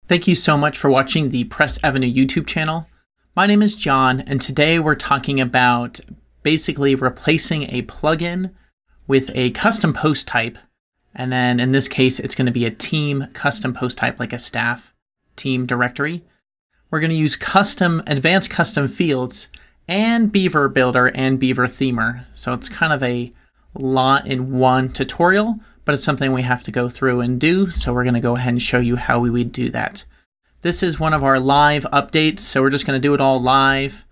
Thank you so much for watching the Press Avenue YouTube channel. My name is John, and today we're talking about basically replacing a plugin with a custom post type. And then in this case, it's going to be a team custom post type, like a staff team directory. We're going to use advanced custom fields and Beaver Builder and Beaver Themer. So it's kind of a lot in one tutorial, but it's something we have to go through and do. So we're going to go ahead and show you how we would do that. This is one of our live updates. So we're just going to do it all live,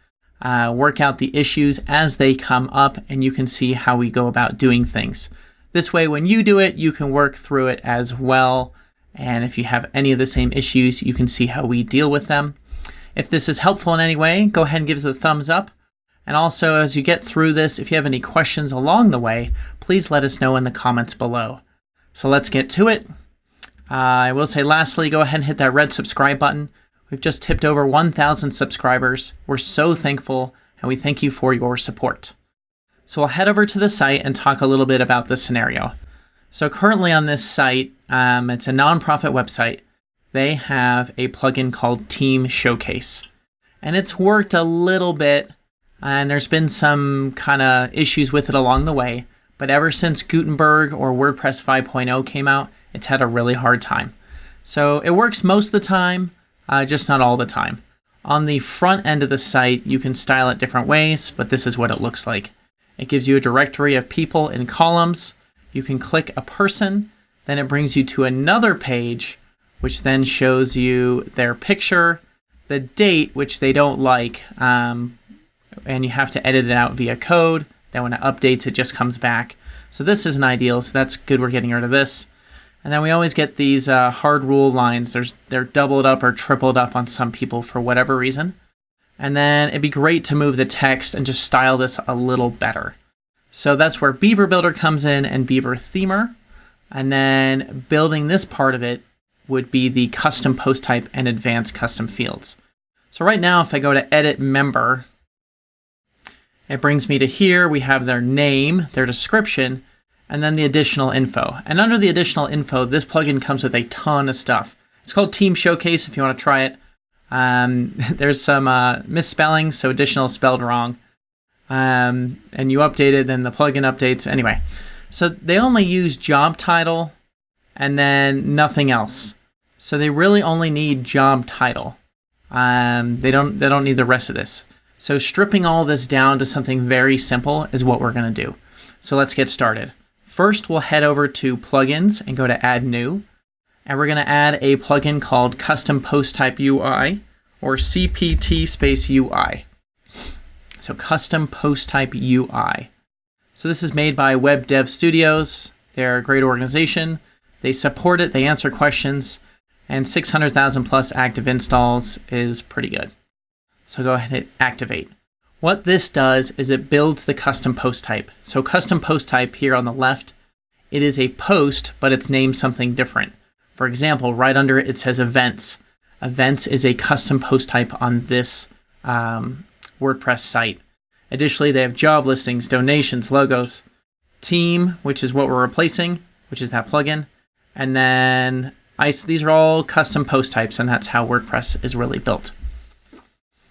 work out the issues as they come up, and you can see how we go about doing things. This way, when you do it, you can work through it as well. And if you have any of the same issues, you can see how we deal with them. If this is helpful in any way, go ahead and give us a thumbs up. And also, as you get through this, if you have any questions along the way, please let us know in the comments below. So let's get to it. I will say lastly, go ahead and hit that red subscribe button. We've just tipped over 1,000 subscribers. We're so thankful, and we thank you for your support. So we'll head over to the site and talk a little bit about this scenario. So currently on this site, it's a nonprofit website. They have a plugin called Team Showcase. And it's worked a little bit, and there's been some kind of issues with it along the way. But ever since Gutenberg or WordPress 5.0 came out, it's had a really hard time. So it works most of the time, just not all the time. On the front end of the site, you can style it different ways, but this is what it looks like. It gives you a directory of people in columns. You can click a person, then it brings you to another page, which then shows you their picture, the date, which they don't like, and you have to edit it out via code. Then when it updates, it just comes back. So this isn't ideal, so that's good we're getting rid of this. And then we always get these hard rule lines. They're doubled up or tripled up on some people for whatever reason. And then it'd be great to move the text and just style this a little better. So that's where Beaver Builder comes in and Beaver Themer. And then building this part of it would be the custom post type and advanced custom fields. So right now, if I go to edit member, it brings me to here. We have their name, their description, and then the additional info. And under the additional info, this plugin comes with a ton of stuff. It's called Team Showcase if you want to try it. There's some misspellings, so additional spelled wrong. And you update it, then the plugin updates. Anyway, so they only use job title and then nothing else. So they really only need job title. They don't need the rest of this. So stripping all this down to something very simple is what we're going to do. So let's get started. First, we'll head over to plugins and go to add new. And we're going to add a plugin called Custom Post Type UI, or CPT space UI. So Custom Post Type UI. So this is made by Web Dev Studios. They're a great organization. They support it, they answer questions, and 600,000 plus active installs is pretty good. So go ahead and hit activate. What this does is it builds the custom post type. So custom post type here on the left, it is a post, but it's named something different. For example, right under it, it says events. Events is a custom post type on this WordPress site. Additionally, they have job listings, donations, logos, team, which is what we're replacing, which is that plugin. And then these are all custom post types, and that's how WordPress is really built.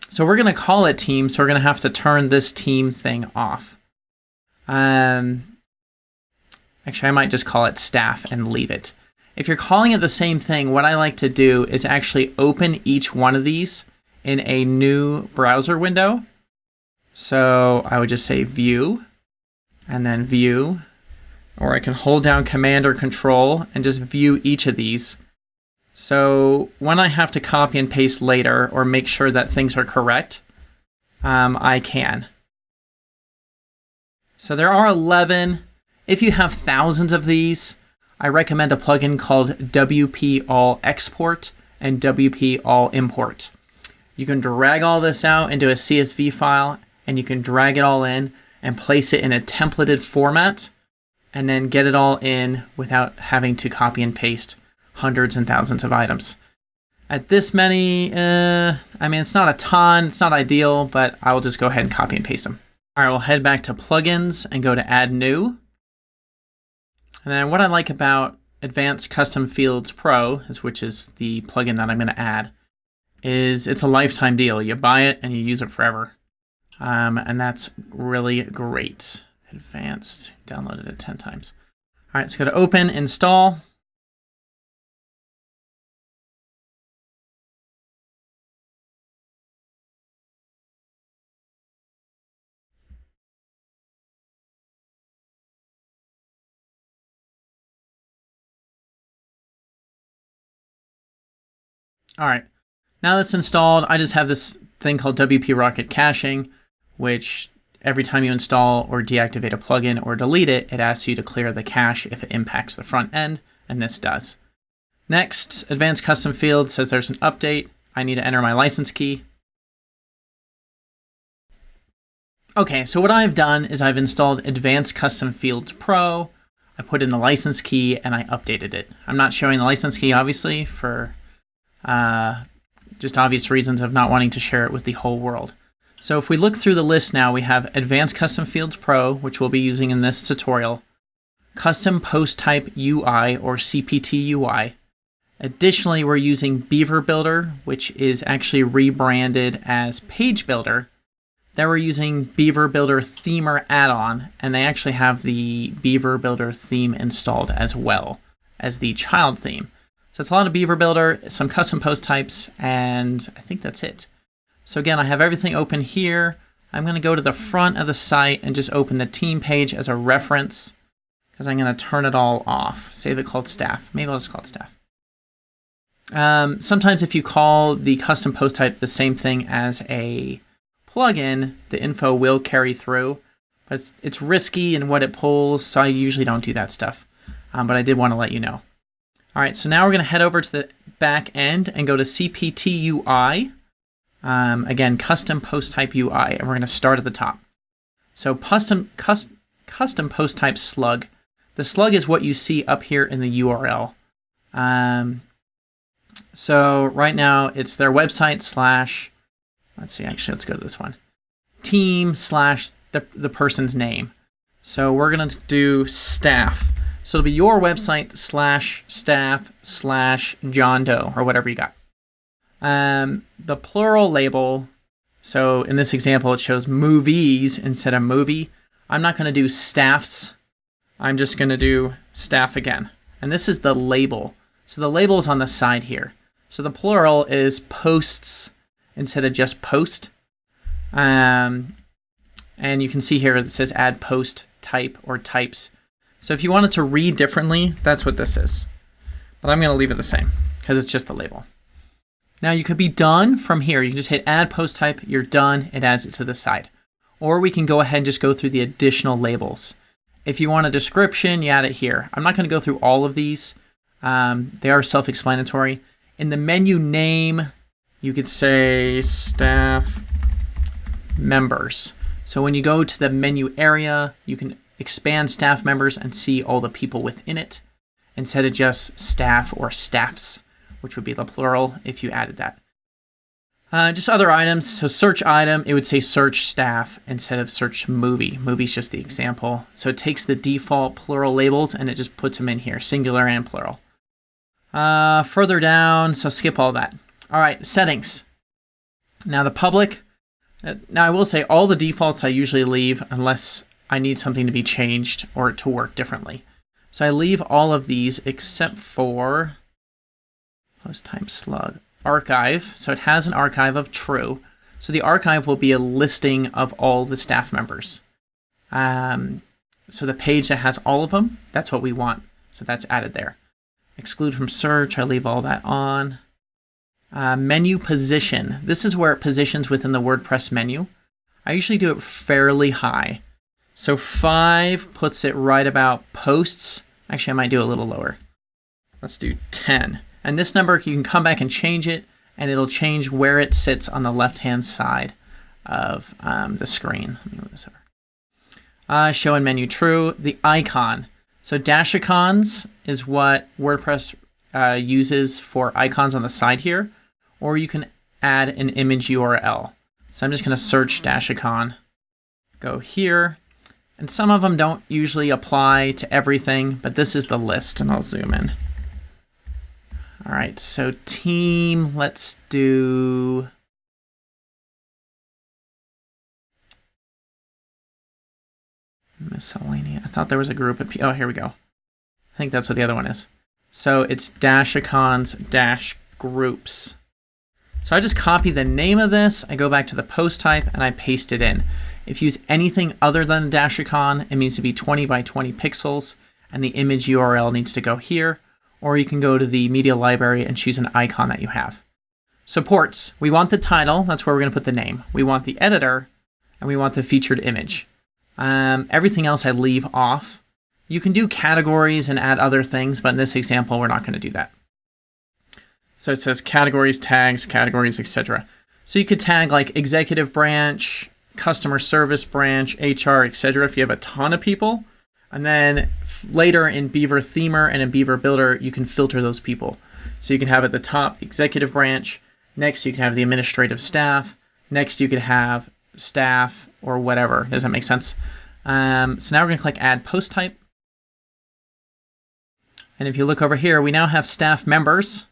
So we're going to call it team, so we're going to have to turn this team thing off. Actually, I might just call it staff and leave it. If you're calling it the same thing, what I like to do is actually open each one of these in a new browser window. So I would just say view, and then view, or I can hold down Command or Control and just view each of these. So when I have to copy and paste later or make sure that things are correct, I can. So there are 11. If you have thousands of these, I recommend a plugin called WP All Export and WP All Import. You can drag all this out into a CSV file, and you can drag it all in and place it in a templated format, and then get it all in without having to copy and paste hundreds and thousands of items. At this many, it's not a ton, it's not ideal, but I will just go ahead and copy and paste them. All right, we'll head back to plugins and go to add new. And then what I like about Advanced Custom Fields Pro, which is the plugin that I'm going to add, it's a lifetime deal. You buy it and you use it forever. And that's really great. Advanced, downloaded it 10 times. All right, so go to Open, Install. All right, now that's installed, I just have this thing called WP Rocket Caching, which every time you install or deactivate a plugin or delete it, it asks you to clear the cache if it impacts the front end, and this does. Next, Advanced Custom Field says there's an update. I need to enter my license key. Okay, so what I've done is I've installed Advanced Custom Fields Pro. I put in the license key and I updated it. I'm not showing the license key, obviously, for just obvious reasons of not wanting to share it with the whole world. So if we look through the list now, we have Advanced Custom Fields Pro, which we'll be using in this tutorial, Custom Post Type UI or CPT UI. Additionally, we're using Beaver Builder, which is actually rebranded as Page Builder. Then we're using Beaver Builder Themer add-on, and they actually have the Beaver Builder theme installed as well as the child theme. So it's a lot of Beaver Builder, some custom post types, and I think that's it. So again, I have everything open here. I'm going to go to the front of the site and just open the team page as a reference, because I'm going to turn it all off. Save it called staff. Maybe I'll just call it staff. Sometimes if you call the custom post type the same thing as a plugin, the info will carry through, but it's risky in what it pulls, so I usually don't do that stuff. But I did want to let you know. All right, so now we're going to head over to the back end and go to CPT UI. Again, Custom Post Type UI, and we're going to start at the top. So custom post type slug. The slug is what you see up here in the URL. So right now it's their website slash, let's see, actually, let's go to this one. Team slash the person's name. So we're going to do staff. So it'll be your website slash staff slash John Doe or whatever you got. The plural label. So in this example, it shows movies instead of movie. I'm not going to do staffs. I'm just going to do staff again. And this is the label. So the label is on the side here. So the plural is posts instead of just post. And you can see here it says add post type or types. So if you want it to read differently, that's what this is. But I'm going to leave it the same because it's just the label. Now you could be done from here. You can just hit add post type, you're done, it adds it to the side. Or we can go ahead and just go through the additional labels. If you want a description, you add it here. I'm not going to go through all of these. They are self-explanatory. In the menu name, you could say staff members. So when you go to the menu area, you can expand staff members and see all the people within it instead of just staff or staffs, which would be the plural if you added that. Just other items. So search item, it would say search staff instead of search movie. Movie's just the example. So it takes the default plural labels and it just puts them in here, singular and plural. Further down, so skip all that. All right, settings. Now the public. Now I will say all the defaults I usually leave unless I need something to be changed or to work differently. So I leave all of these except for post type slug archive. So it has an archive of true. So the archive will be a listing of all the staff members. So the page that has all of them, that's what we want. So that's added there. Exclude from search, I leave all that on. Menu position. This is where it positions within the WordPress menu. I usually do it fairly high. So 5 puts it right about posts. Actually, I might do it a little lower. Let's do 10. And this number, you can come back and change it, and it'll change where it sits on the left-hand side of the screen. Let me move this over. Show in menu true. The icon. So dash icons is what WordPress uses for icons on the side here, or you can add an image URL. So I'm just going to search dash icon, go here, And some of them don't usually apply to everything, but this is the list, and I'll zoom in. All right, so team, let's do miscellaneous. I thought there was a group of people. Oh, here we go. I think that's what the other one is. So it's -icons -groups. So I just copy the name of this, I go back to the post type, and I paste it in. If you use anything other than -icon, it needs to be 20 by 20 pixels, and the image URL needs to go here, or you can go to the media library and choose an icon that you have. Supports. We want the title, that's where we're going to put the name. We want the editor, and we want the featured image. Everything else I leave off. You can do categories and add other things, but in this example, we're not going to do that. So it says categories, tags, categories, etc. So you could tag like executive branch, customer service branch, HR, etc. if you have a ton of people. And then later in Beaver Themer and in Beaver Builder, you can filter those people. So you can have at the top the executive branch. Next, you can have the administrative staff. Next, you could have staff or whatever. Does that make sense? So now we're going to click Add Post Type. And if you look over here, we now have staff members.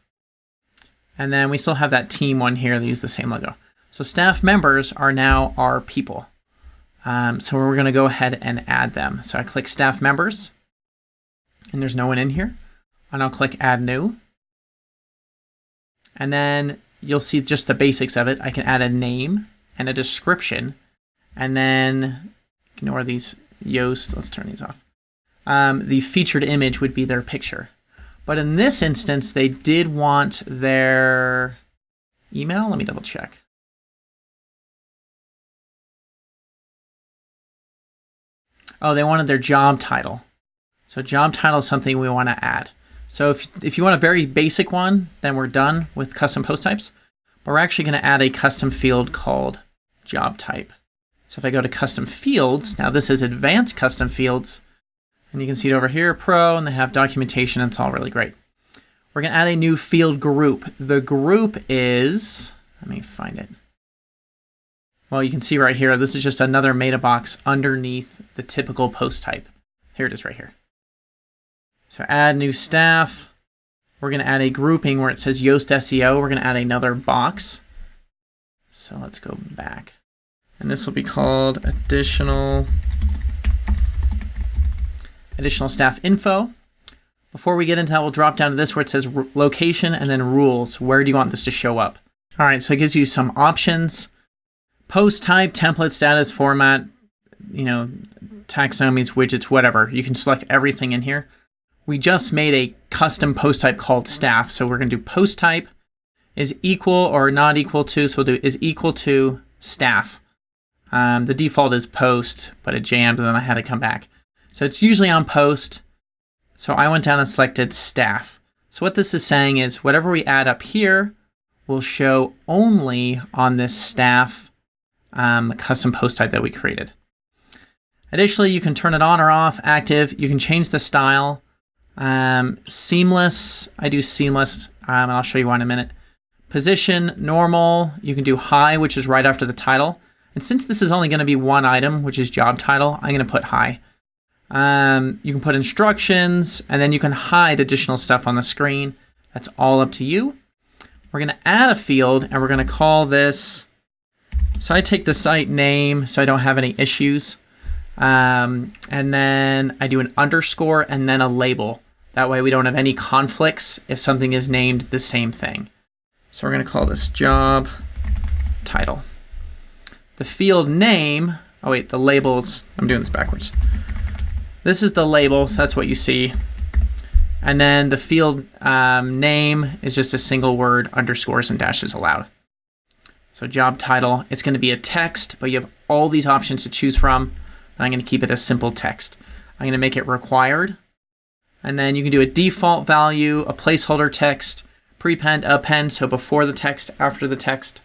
And then we still have that team one here that use the same logo. So staff members are now our people. So we're going to go ahead and add them. So I click staff members, and there's no one in here. And I'll click Add New. And then you'll see just the basics of it. I can add a name and a description. And then ignore these Yoast. Let's turn these off. The featured image would be their picture. But in this instance, they did want their email. Let me double check. Oh, they wanted their job title. So job title is something we want to add. So if you want a very basic one, then we're done with custom post types. But we're actually going to add a custom field called job type. So if I go to custom fields, now this is advanced custom fields. And you can see it over here, Pro, and they have documentation, and it's all really great. We're going to add a new field group. The group is, let me find it. Well, you can see right here, this is just another meta box underneath the typical post type. Here it is right here. So add new staff. We're going to add a grouping where it says Yoast SEO. We're going to add another box. So let's go back. And this will be called additional staff info. Before we get into that, we'll drop down to this where it says location and then rules. Where do you want this to show up? All right, so it gives you some options. Post type, template, status, format, taxonomies, widgets, whatever. You can select everything in here. We just made a custom post type called staff. So we're going to do post type is equal or not equal to. So we'll do is equal to staff. The default is post, but it jammed and then I had to come back. So it's usually on post. So I went down and selected staff. So what this is saying is whatever we add up here will show only on this staff custom post type that we created. Additionally, you can turn it on or off, active. You can change the style. Seamless, I do seamless, and I'll show you why in a minute. Position, normal, you can do high, which is right after the title. And since this is only going to be one item, which is job title, I'm going to put high. You can put instructions, and then you can hide additional stuff on the screen. That's all up to you. We're going to add a field, and we're going to call this, so I take the site name so I don't have any issues. And then I do an underscore and then a label. That way we don't have any conflicts if something is named the same thing. So we're going to call this job title. The field name, oh wait, the labels, I'm doing this backwards. This is the label, so that's what you see. And then the field name is just a single word, underscores and dashes allowed. So job title, it's going to be a text, but you have all these options to choose from. I'm going to keep it as simple text. I'm going to make it required. And then you can do a default value, a placeholder text, prepend, append, so before the text, after the text.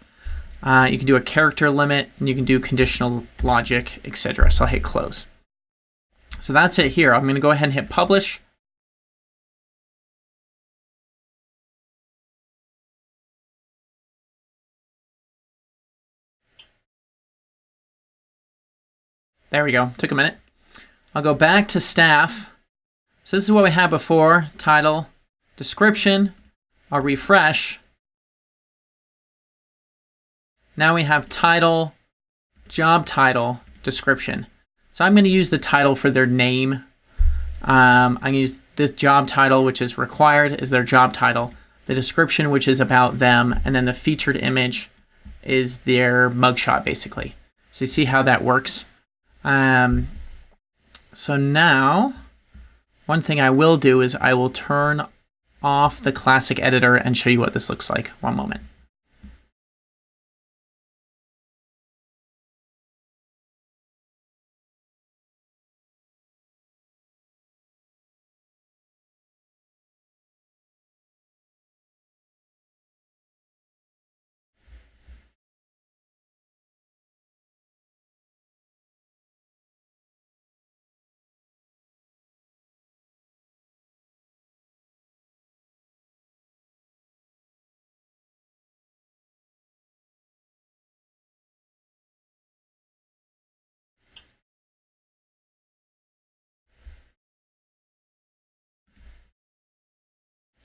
You can do a character limit, and you can do conditional logic, etc. So I'll hit close. So that's it here. I'm going to go ahead and hit publish. There we go. Took a minute. I'll go back to staff. So this is what we had before, title, description. I'll refresh. Now we have title, job title, description. So I'm going to use the title for their name. I'm going to use this job title, which is required, is their job title. The description, which is about them. And then the featured image is their mugshot, basically. So you see how that works. So now, one thing I will do is I will turn off the classic editor and show you what this looks like. One moment.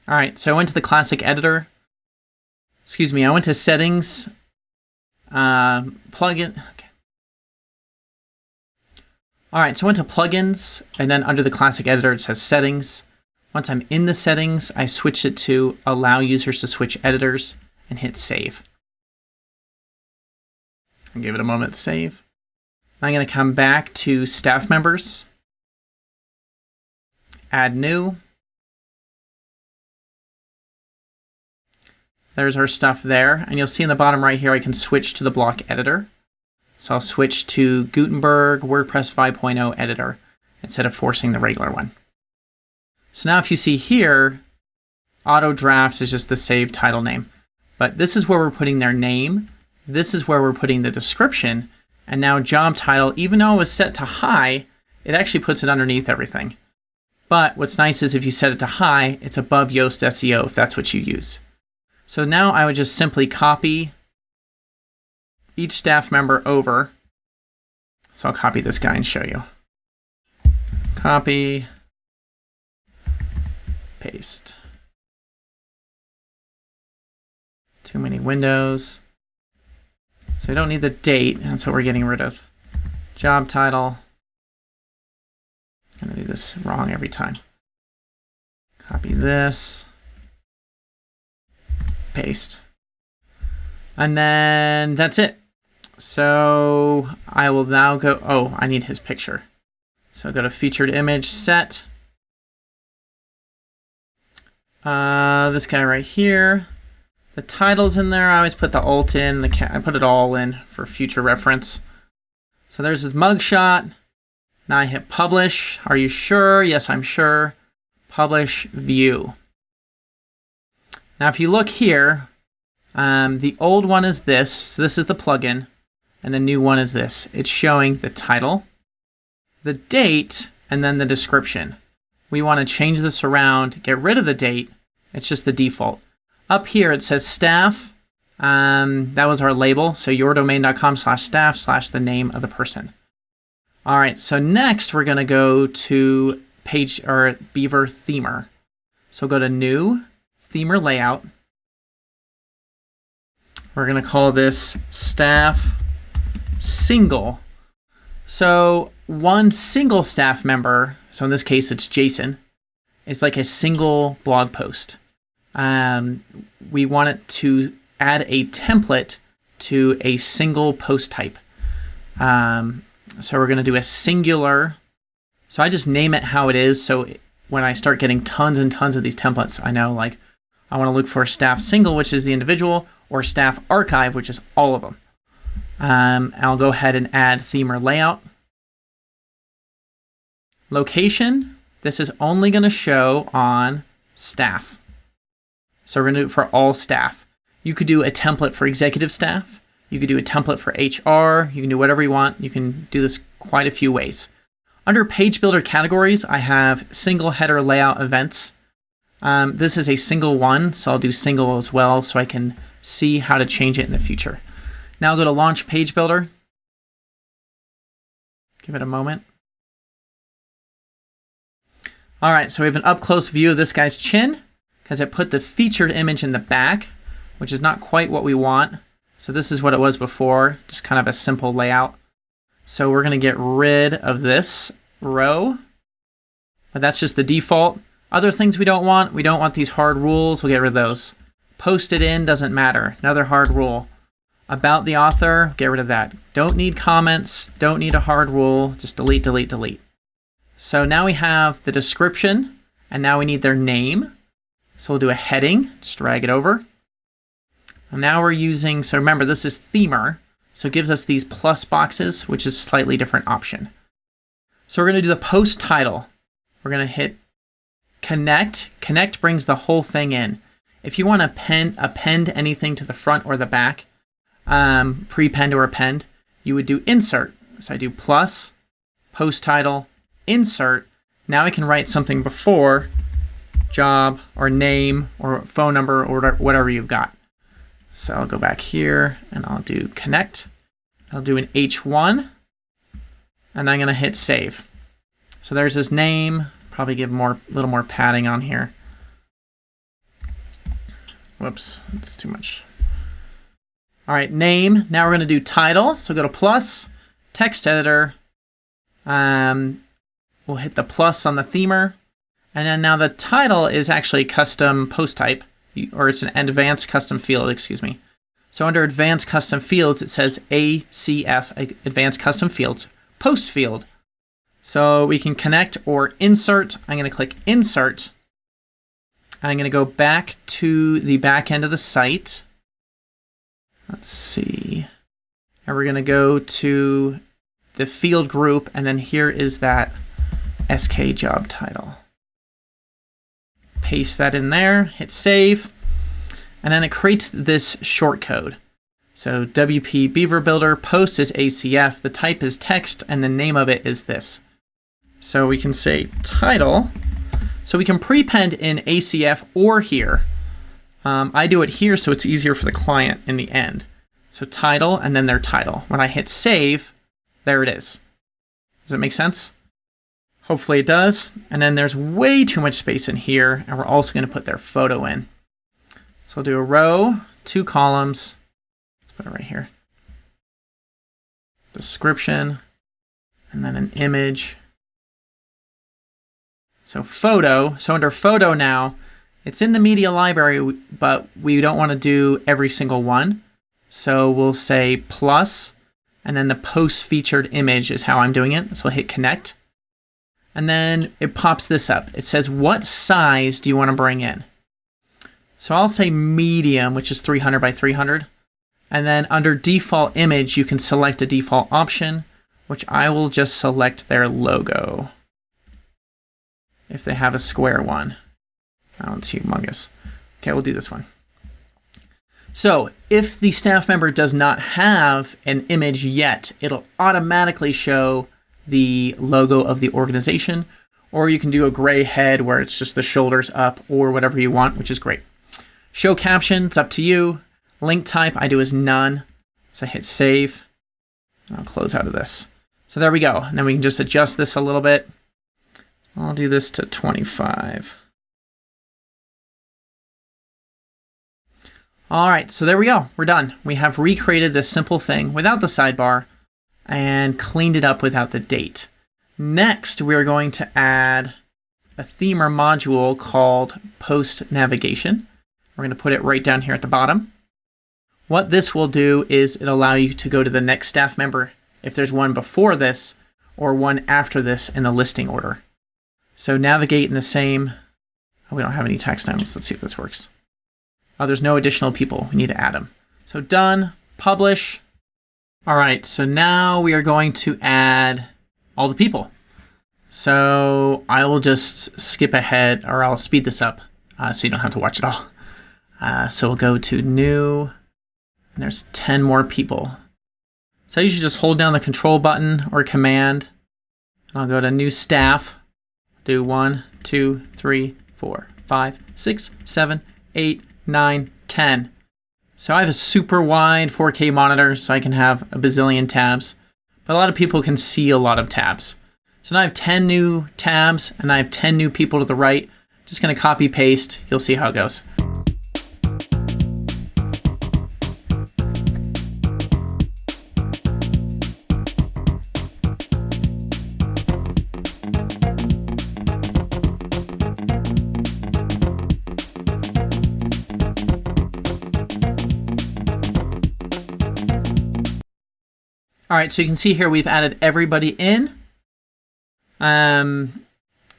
All right, so I went to the classic editor. Excuse me, I went to settings, plugin. Okay. All right, so I went to plugins, and then under the classic editor, it says settings. Once I'm in the settings, I switch it to allow users to switch editors and hit save. I'll give it a moment to save. I'm going to come back to staff members, add new. There's our stuff there. And you'll see in the bottom right here, I can switch to the block editor. So I'll switch to Gutenberg WordPress 5.0 editor instead of forcing the regular one. So now if you see here, auto drafts is just the saved title name. But this is where we're putting their name. This is where we're putting the description. And now job title, even though it was set to high, it actually puts it underneath everything. But what's nice is if you set it to high, it's above Yoast SEO if that's what you use. So now I would just simply copy each staff member over. So I'll copy this guy and show you. Copy, paste. Too many windows. So we don't need the date. That's what we're getting rid of. Job title. I'm going to do this wrong every time. Copy this. Paste. And then that's it. So I will now go, oh, I need his picture. So I'll go to featured image, set. This guy right here. The title's in there. I always put the alt in. I put it all in for future reference. So there's his mugshot. Now I hit publish. Are you sure? Yes, I'm sure. Publish, view. Now, if you look here, the old one is this. So this is the plugin. And the new one is this. It's showing the title, the date, and then the description. We want to change this around, get rid of the date. It's just the default. Up here, it says staff. That was our label. So yourdomain.com/staff/ the name of the person. All right. So next, we're going to go to page or Beaver themer. So go to new. Themer layout. We're going to call this staff single. So one single staff member, so in this case it's Jason, is like a single blog post. We want it to add a template to a single post type. So we're going to do a singular. So I just name it how it is. So when I start getting tons and tons of these templates, I know like, I want to look for staff single, which is the individual, or staff archive, which is all of them. I'll go ahead and add themer layout. Location, this is only going to show on staff. So we're going to do it for all staff. You could do a template for executive staff. You could do a template for HR. You can do whatever you want. You can do this quite a few ways. Under page builder categories, I have single header layout events. This is a single one, so I'll do single as well so I can see how to change it in the future. Now I'll go to Launch Page Builder. Give it a moment. All right, so we have an up-close view of this guy's chin because I put the featured image in the back, which is not quite what we want. So this is what it was before, just kind of a simple layout. So we're going to get rid of this row, but that's just the default. Other things we don't want these hard rules, we'll get rid of those. Posted in doesn't matter, another hard rule. About the author, get rid of that. Don't need comments, don't need a hard rule, just delete, delete, delete. So now we have the description, and now we need their name. So we'll do a heading, just drag it over. And now we're using, so remember this is Themer, so it gives us these plus boxes, which is a slightly different option. So we're going to do the post title. We're going to hit connect. Connect brings the whole thing in. If you want to append anything to the front or the back, prepend or append, you would do insert. So I do plus, post title, insert. Now I can write something before job or name or phone number or whatever you've got. So I'll go back here and I'll do connect. I'll do an H1 and I'm going to hit save. So there's his name. Probably give a little more padding on here. Whoops, that's too much. All right, name. Now we're going to do title. So go to plus, text editor. We'll hit the plus on the themer. And then now the title is actually custom post type, or it's an advanced custom field, excuse me. So under advanced custom fields, it says ACF, advanced custom fields, post field. So we can connect or insert. I'm going to click insert. I'm going to go back to the back end of the site. Let's see. And we're going to go to the field group, and then here is that SK job title. Paste that in there, hit save, and then it creates this shortcode. So WP Beaver Builder, post is ACF, the type is text, and the name of it is this. So we can say title. So we can prepend in ACF or here. I do it here so it's easier for the client in the end. So title and then their title. When I hit save, there it is. Does that make sense? Hopefully it does. And then there's way too much space in here, and we're also going to put their photo in. So I'll do a row, 2 columns. Let's put it right here. Description, and then an image. So photo. So under photo now, it's in the media library, but we don't want to do every single one. So we'll say plus, and then the post featured image is how I'm doing it. So I'll hit connect. And then it pops this up. It says, what size do you want to bring in? So I'll say medium, which is 300 by 300. And then under default image, you can select a default option, which I will just select their logo. If they have a square one. Oh, it's humongous. Okay, we'll do this one. So if the staff member does not have an image yet, it'll automatically show the logo of the organization, or you can do a gray head where it's just the shoulders up or whatever you want, which is great. Show caption, it's up to you. Link type, I do as none. So I hit save, and I'll close out of this. So there we go. And then we can just adjust this a little bit. I'll do this to 25. All right, so there we go. We're done. We have recreated this simple thing without the sidebar and cleaned it up without the date. Next, we're going to add a themer module called Post Navigation. We're going to put it right down here at the bottom. What this will do is it'll allow you to go to the next staff member if there's one before this or one after this in the listing order. So navigate in the same, we don't have any text items. Let's see if this works. Oh, there's no additional people. We need to add them. So done, publish. All right, so now we are going to add all the people. So I will just skip ahead, or I'll speed this up so you don't have to watch it all. So we'll go to new, and there's 10 more people. So I usually just hold down the control button or command, and I'll go to new staff, do 1, 2, 3, 4, 5, 6, 7, 8, 9, 10. So I have a super wide 4K monitor, so I can have a bazillion tabs. But a lot of people can see a lot of tabs. So now I have 10 new tabs and I have 10 new people to the right. Just going to copy paste. You'll see how it goes. All right, so you can see here we've added everybody in.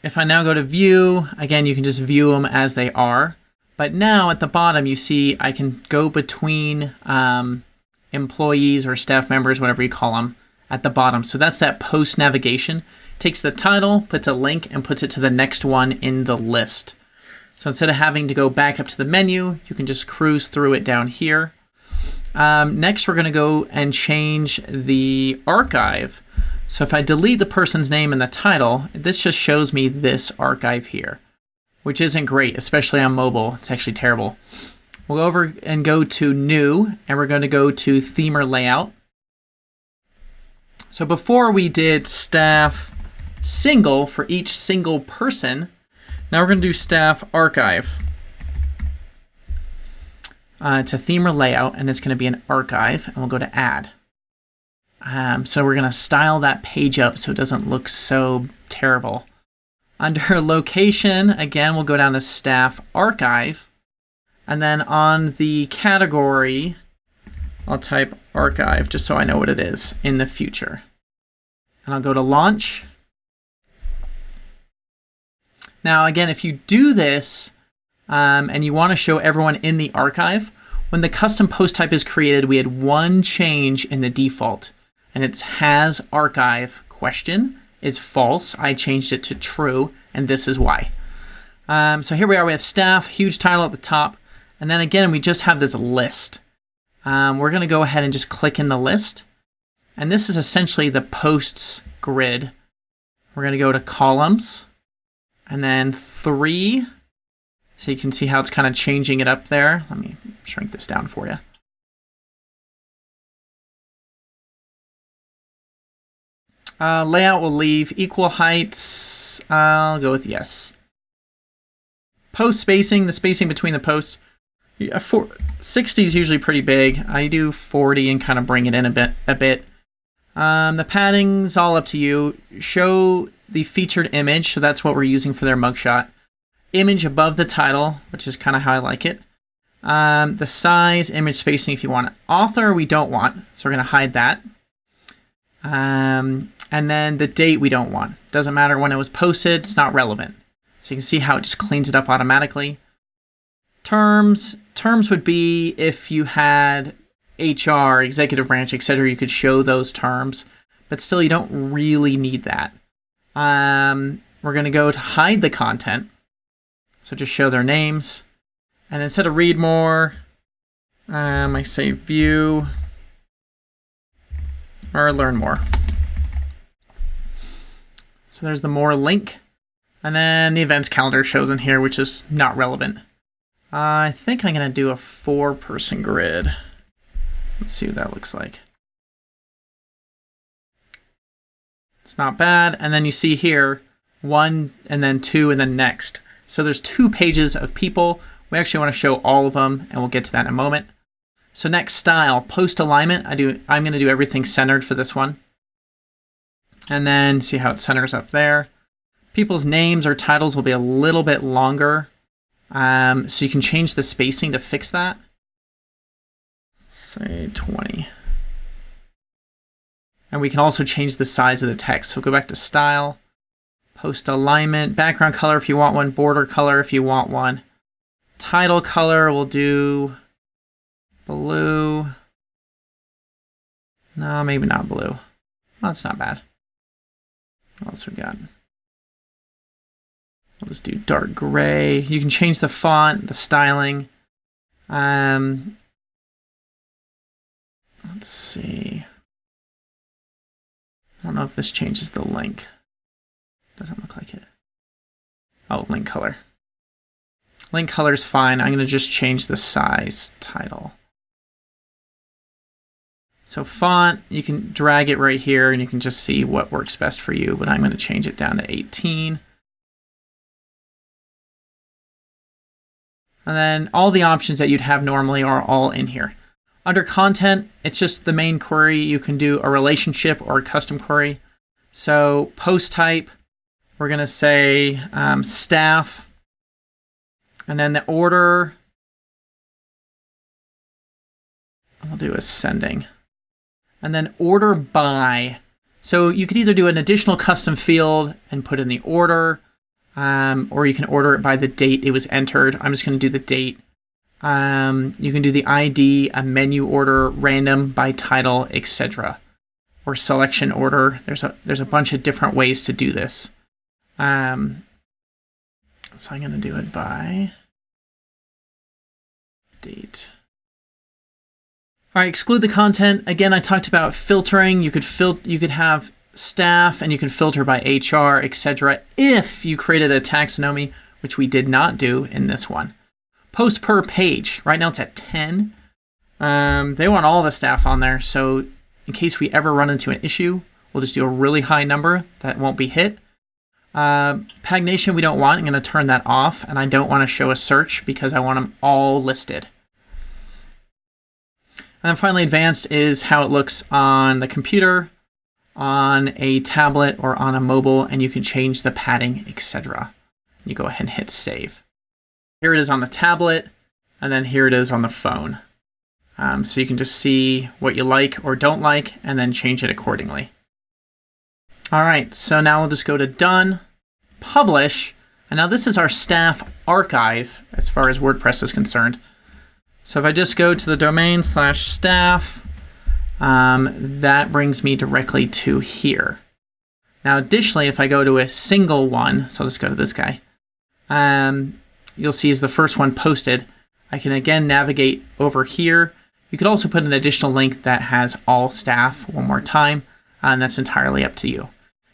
If I now go to view, again, you can just view them as they are. But now at the bottom, you see I can go between employees or staff members, whatever you call them, at the bottom. So that's that post navigation. Takes the title, puts a link, and puts it to the next one in the list. So instead of having to go back up to the menu, you can just cruise through it down here. Next, we're going to go and change the archive. So if I delete the person's name in the title, this just shows me this archive here, which isn't great, especially on mobile. It's actually terrible. We'll go over and go to New, and we're going to go to Theme or Layout. So before we did staff single for each single person, now we're going to do staff archive. It's a theme or layout, and it's going to be an archive, and we'll go to add. So we're going to style that page up so it doesn't look so terrible. Under location, again, we'll go down to staff archive, and then on the category, I'll type archive just so I know what it is in the future. And I'll go to launch. Now, again, if you do this, and you want to show everyone in the archive, when the custom post type is created, we had one change in the default, and it's has archive question is false. I changed it to true, and this is why. So here we are. We have staff, huge title at the top, and then again, we just have this list. We're going to go ahead and just click in the list, and this is essentially the posts grid. We're going to go to columns, and then 3. So you can see how it's kind of changing it up there. Let me shrink this down for you. Layout will leave. Equal heights, I'll go with yes. Post spacing, the spacing between the posts. 60 is usually pretty big. I do 40 and kind of bring it in a bit. The padding's all up to you. Show the featured image, so that's what we're using for their mugshot. Image above the title, which is kind of how I like it. The size, image spacing if you want it. Author we don't want, so we're going to hide that. And then the date we don't want. Doesn't matter when it was posted, it's not relevant. So you can see how it just cleans it up automatically. Terms would be if you had HR, executive branch, etc. You could show those terms, but still you don't really need that. We're going to go to hide the content. So just show their names. And instead of read more, I say view or learn more. So there's the more link. And then the events calendar shows in here, which is not relevant. I think I'm going to do a 4-person grid. Let's see what that looks like. It's not bad. And then you see here, 1 and then 2 and then next. So there's 2 pages of people. We actually want to show all of them, and we'll get to that in a moment. So next, style, post alignment. I'm going to do everything centered for this one. And then see how it centers up there. People's names or titles will be a little bit longer. So you can change the spacing to fix that. Say 20. And we can also change the size of the text. So go back to style. Post alignment, background color if you want one, border color if you want one. Title color, we'll do blue. No, maybe not blue. Well, that's not bad. What else we got? We'll just do dark gray. You can change the font, the styling. Let's see. I don't know if this changes the link. Doesn't look like it. Oh, link color. Link color is fine. I'm going to just change the size title. So font, you can drag it right here and you can just see what works best for you, but I'm going to change it down to 18. And then all the options that you'd have normally are all in here. Under content, it's just the main query. You can do a relationship or a custom query. So post type, we're going to say staff. And then the order, I'll do ascending. And then order by. So you could either do an additional custom field and put in the order, or you can order it by the date it was entered. I'm just going to do the date. You can do the ID, a menu order, random, by title, etc. Or selection order. There's a bunch of different ways to do this. So I'm going to do it by date. All right, exclude the content. Again, I talked about filtering. You could have staff and you can filter by HR, etc. if you created a taxonomy, which we did not do in this one. Post per page. Right now it's at 10. They want all the staff on there, so in case we ever run into an issue, we'll just do a really high number that won't be hit. Pagination we don't want. I'm going to turn that off, and I don't want to show a search because I want them all listed. And then finally, advanced is how it looks on the computer, on a tablet, or on a mobile, and you can change the padding, etc. You go ahead and hit save. Here it is on the tablet, and then here it is on the phone. So you can just see what you like or don't like, and then change it accordingly. All right, so now we'll just go to Done, Publish, and now this is our staff archive as far as WordPress is concerned. So if I just go to the domain /staff, that brings me directly to here. Now, additionally, if I go to a single one, so I'll just go to this guy, you'll see is the first one posted. I can again navigate over here. You could also put an additional link that has all staff one more time, and that's entirely up to you.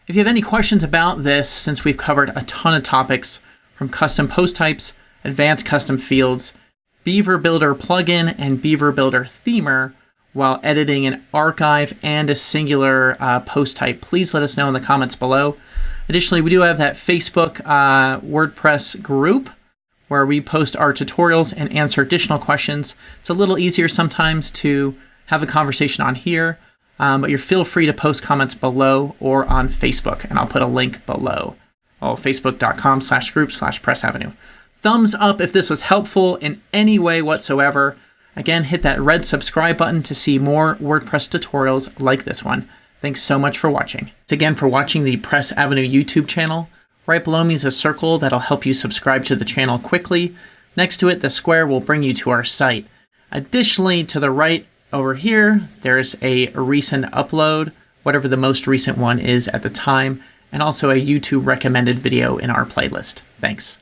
If you have any questions about this, since we've covered a ton of topics from custom post types, advanced custom fields, Beaver Builder plugin, and Beaver Builder themer, while editing an archive and a singular post type, please let us know in the comments below. Additionally, we do have that Facebook WordPress group where we post our tutorials and answer additional questions. It's a little easier sometimes to have a conversation on here, but you feel free to post comments below or on Facebook, and I'll put a link below. Facebook.com/group/PressAvenue. Thumbs up if this was helpful in any way whatsoever. Again, hit that red subscribe button to see more WordPress tutorials like this one. Thanks so much for watching. Thanks again for watching the Press Avenue YouTube channel. Right below me is a circle that'll help you subscribe to the channel quickly. Next to it, the square will bring you to our site. Additionally, to the right over here, there's a recent upload, whatever the most recent one is at the time, and also a YouTube recommended video in our playlist. Thanks.